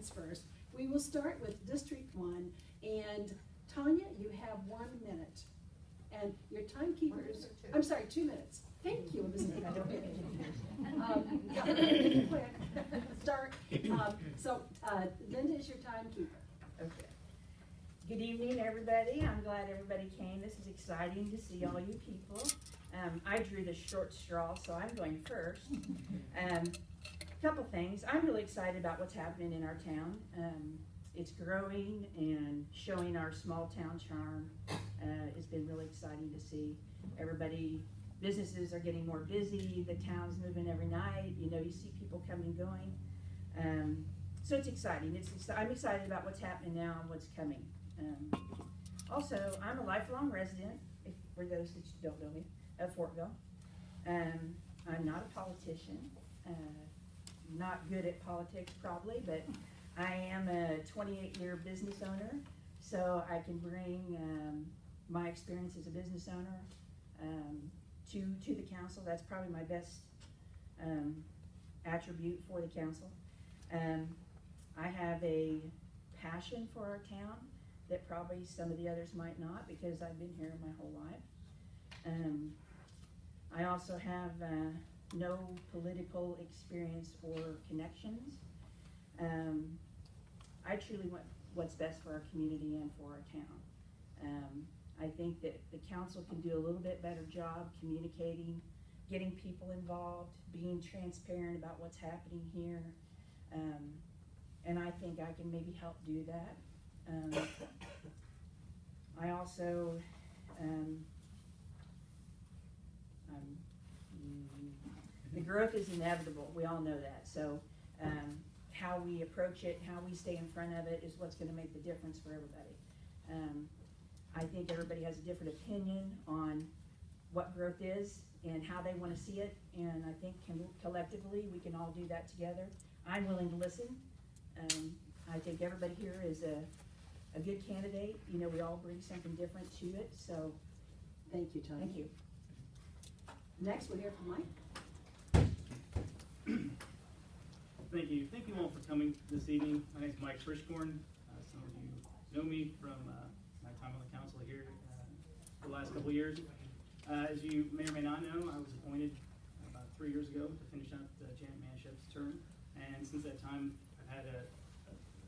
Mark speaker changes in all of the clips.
Speaker 1: candidates first. We will start with District 1, and Tanya, you have 1 minute. And your timekeeper is, I'm sorry, 2 minutes. Thank you, Ms. Start. So Linda is your timekeeper.
Speaker 2: Okay. Good evening, everybody. I'm glad everybody came. This is exciting to see all you people. I drew the short straw, so I'm going first. Couple things. I'm really excited about what's happening in our town. It's growing and showing our small town charm. It's been really exciting to see. Businesses are getting more busy. The town's moving every night. You know, you see people coming and going. So it's exciting. I'm excited about what's happening now and what's coming. Also, I'm a lifelong resident, for those that don't know me, of Fortville. I'm not a politician. Not good at politics probably, but I am a 28-year business owner, so I can bring my experience as a business owner to the council. That's probably my best attribute for the council. I have a passion for our town that probably some of the others might not, because I've been here my whole life. I also have no political experience or connections. I truly want what's best for our community and for our town. I think that the council can do a little bit better job communicating, getting people involved, being transparent about what's happening here. And I think I can maybe help do that. I also, the growth is inevitable. We all know that. So how we approach it, how we stay in front of it is what's going to make the difference for everybody. I think everybody has a different opinion on what growth is and how they want to see it. And I think collectively we can all do that together. I'm willing to listen. I think everybody here is a good candidate. You know, we all bring something different to it. So
Speaker 1: thank you, Tony.
Speaker 2: Thank you.
Speaker 1: Next, we'll hear from Mike.
Speaker 3: Thank you. Thank you all for coming this evening. My name is Mike Frischkorn. Some of you know me from my time on the council here for the last couple of years. As you may or may not know, I was appointed about 3 years ago to finish up Janet Manship's term. And since that time, I've had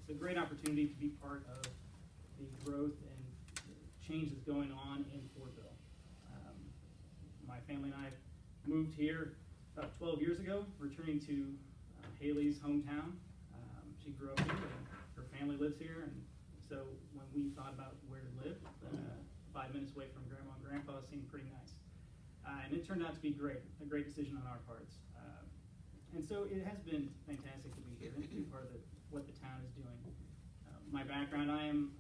Speaker 3: it's a great opportunity to be part of the growth and change that's going on in Fortville. My family and I moved here about 12 years ago, returning to Haley's hometown. She grew up here, and her family lives here, and so when we thought about where to live, 5 minutes away from Grandma and Grandpa seemed pretty nice. And it turned out to be great, a great decision on our parts. And so it has been fantastic to be here and to be part of what the town is doing. My background, I am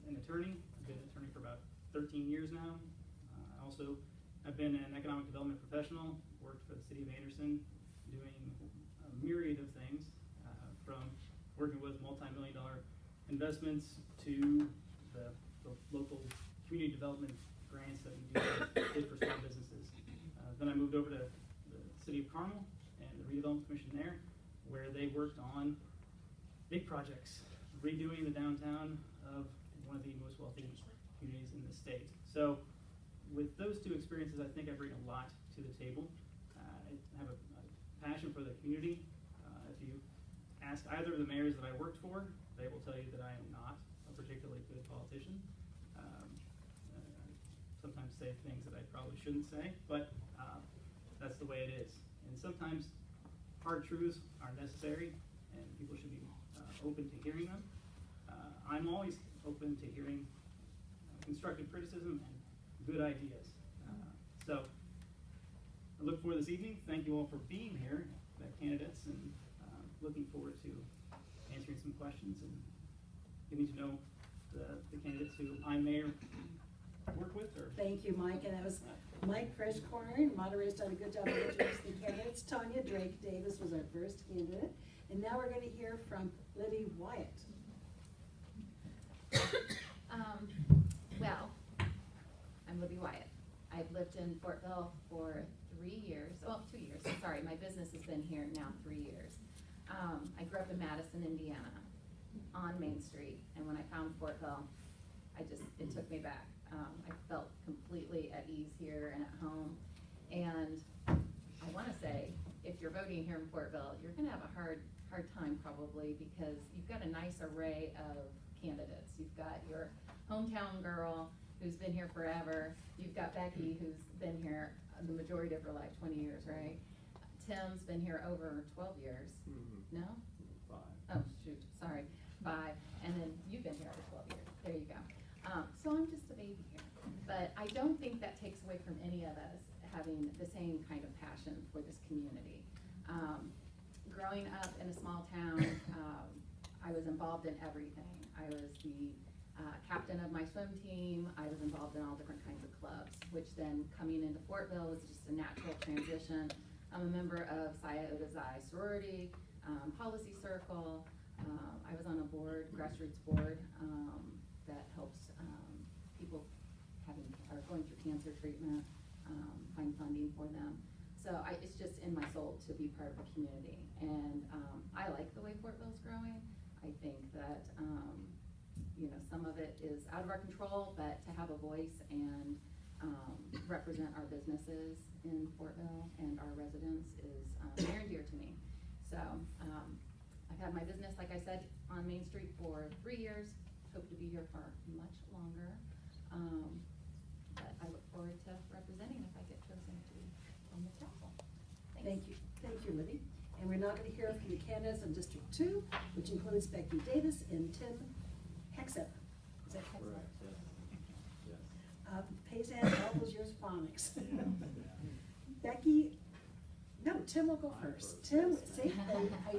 Speaker 3: an attorney. I've been an attorney for about 13 years now. I've been an economic development professional, worked for the city of Anderson, doing a myriad of things, from working with multi-million-dollar investments to the local community development grants that we did for small businesses. Then I moved over to the city of Carmel and the redevelopment commission there, where they worked on big projects, redoing the downtown of one of the most wealthy communities in the state. So with those two experiences, I think I bring a lot to the table. I have a passion for the community. If you ask either of the mayors that I worked for, they will tell you that I am not a particularly good politician. Sometimes say things that I probably shouldn't say, but that's the way it is. And sometimes hard truths are necessary, and people should be open to hearing them. I'm always open to hearing constructive criticism and good ideas. So I look forward to this evening. Thank you all for being here, the candidates, and looking forward to answering some questions and getting to know the candidates who I may work with.
Speaker 1: Thank you, Mike. And that was Mike Frischkorn. Moderator's done a good job of introducing the candidates. Tanya Drake Davis was our first candidate. And now we're going to hear from Libby Wyatt.
Speaker 4: Well, I'm Libby Wyatt. I've lived in Fortville for 3 years. Well, 2 years. Sorry, my business has been here now 3 years. I grew up in Madison, Indiana. on Main Street, and when I found Fortville, it took me back. I felt completely at ease here and at home, and I want to say, if you're voting here in Fortville, you're going to have a hard time probably, because you've got a nice array of candidates. You've got your hometown girl who's been here forever. You've got Becky, who's been here the majority of her life, 20 years, right? Tim's been here over 12 years. No?
Speaker 5: 5.
Speaker 4: Oh, shoot, sorry, 5. And then you've been here over 12 years. There you go. So I'm just a baby here. But I don't think that takes away from any of us having the same kind of passion for this community. Growing up in a small town, I was involved in everything. I was the captain of my swim team. I was involved in all different kinds of clubs, which then coming into Fortville was just a natural transition. I'm a member of Psi Iota Xi sorority, policy circle. I was on a board, grassroots board, that helps people going through cancer treatment, find funding for them. So it's just in my soul to be part of a community. And I like the way Fortville's growing. I think that, some of it is out of our control, but to have a voice and represent our businesses in Fortville and our residents is near and dear to me. So I've had my business, like I said, on Main Street for 3 years. Hope to be here for much longer. But I look forward to representing if I get chosen to be on the council.
Speaker 1: Thank you. Thank you, Libby. And we're now going to hear from the candidates in District 2, which includes Becky Davis and Tim Hexep. Is that Hexep?
Speaker 5: Correct, yes.
Speaker 1: Paysan, all those years of phonics. Becky, no, Tim will go first. Tim, see, I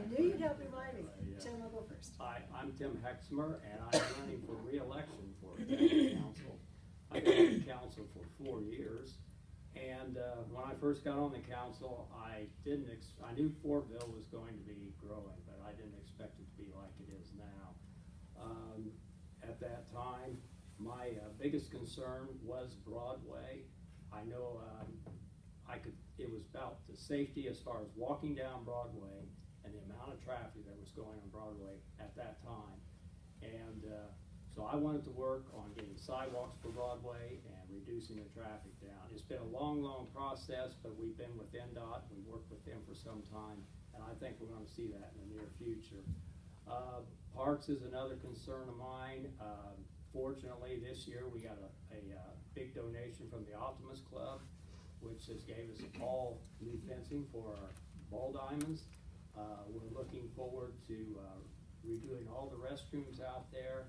Speaker 1: knew you'd help remind me. Tim will go first.
Speaker 5: Hi, I'm Tim Hexmer, and I'm running for re-election for the council. I've been on the council for 4 years, and when I first got on the council, I knew Fortville was going to be growing, but I didn't expect it to be like it is now. At that time, my biggest concern was Broadway. I know it was about the safety as far as walking down Broadway and the amount of traffic that was going on Broadway at that time. And so I wanted to work on getting sidewalks for Broadway and reducing the traffic down. It's been a long, long process, but we've been with NDOT. We worked with them for some time, and I think we're going to see that in the near future. Parks is another concern of mine. Fortunately, this year we got a big donation from the Optimus Club, which has gave us all new fencing for our ball diamonds. We're looking forward to redoing all the restrooms out there,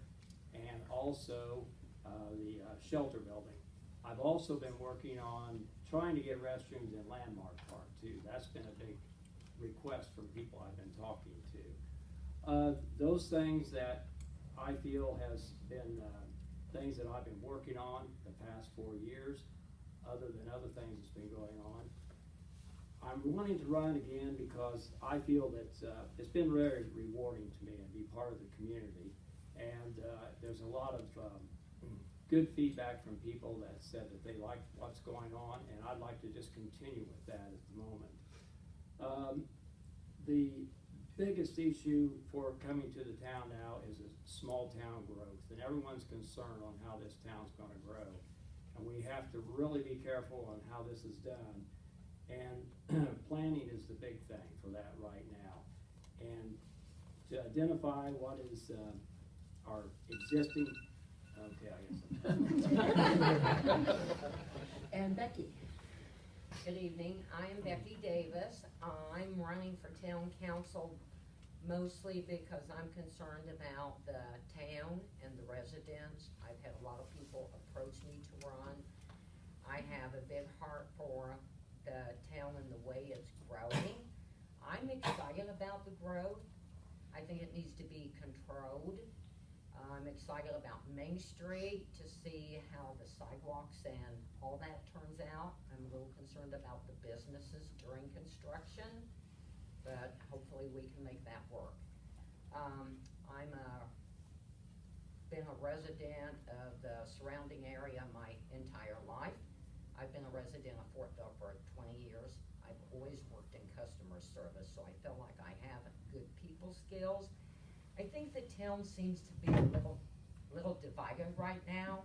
Speaker 5: and also the shelter building. I've also been working on trying to get restrooms in Landmark Park too. That's been a big request from people I've been talking to. Those things that I feel has been things that I've been working on the past 4 years, other than other things that's been going on. I'm wanting to run again because I feel that it's been very rewarding to me to be part of the community. And there's a lot of good feedback from people that said that they like what's going on, and I'd like to just continue with that at the moment. The biggest issue for coming to the town now is a small town growth, and everyone's concerned on how this town's going to grow. And we have to really be careful on how this is done. And planning is the big thing for that right now. And to identify what is our existing, okay, I guess.
Speaker 1: And Becky.
Speaker 6: Good evening. I'm Becky Davis. I'm running for town council mostly because I'm concerned about the town and the residents. I've had a lot of people approach me to run. I have a big heart for the town and the way it's growing. I'm excited about the growth. I think it needs to be controlled. I'm excited about Main Street to see how the sidewalks and all that turns out. I'm a little concerned about the businesses during construction, but hopefully we can make that work. Been a resident of the surrounding area my entire life. I've been a resident of Fortville for 20 years. I've always worked in customer service, so I feel like I have good people skills. I think the town seems to be a little divided right now.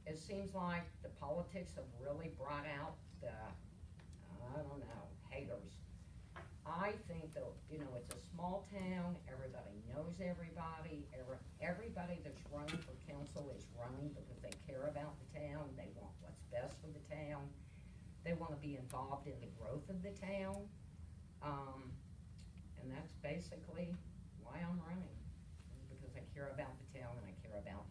Speaker 6: It seems like the politics have really brought out the, I don't know, haters. I think that, you know, it's a small town, everybody knows everybody, everybody that's running for council is running because they care about the town, they want what's best for the town, they want to be involved in the growth of the town, and that's basically why I'm running, because I care about the town and I care about